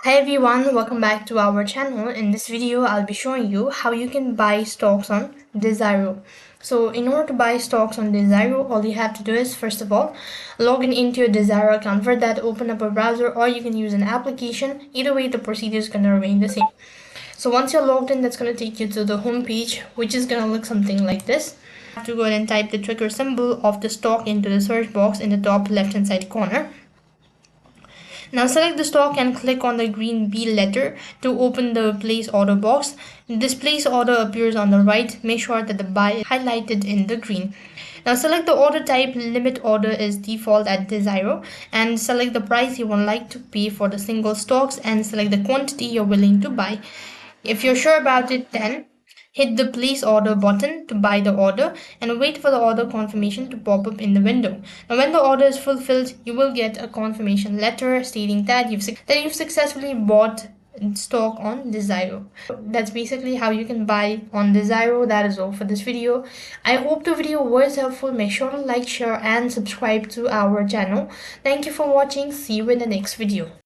Hi everyone, welcome back to our channel. In this video, I'll be showing you how you can buy stocks on Degiro. So in order to buy stocks on Degiro, all you have to do is first of all, log in into your Degiro account. For that, open up a browser or you can use an application. Either way, the procedure is going to remain the same. So once you're logged in, that's going to take you to the home page, which is going to look something like this. You have to go ahead and type the trigger symbol of the stock into the search box in the top left hand side corner. Now select the stock and click on the green B letter to open the place order box. This place order appears on the right. Make sure that the buy is highlighted in the green. Now select the order type. Limit order is default at Degiro, and select the price you would like to pay for the single stocks and select the quantity you're willing to buy. If you're sure about it, then hit the place order button to buy the order and wait for the order confirmation to pop up in the window. Now when the order is fulfilled, you will get a confirmation letter stating that you've successfully bought stock on Degiro. That's basically how you can buy on Degiro. That is all for this video. I hope the video was helpful. Make sure to like, share and subscribe to our channel. Thank you for watching. See you in the next video.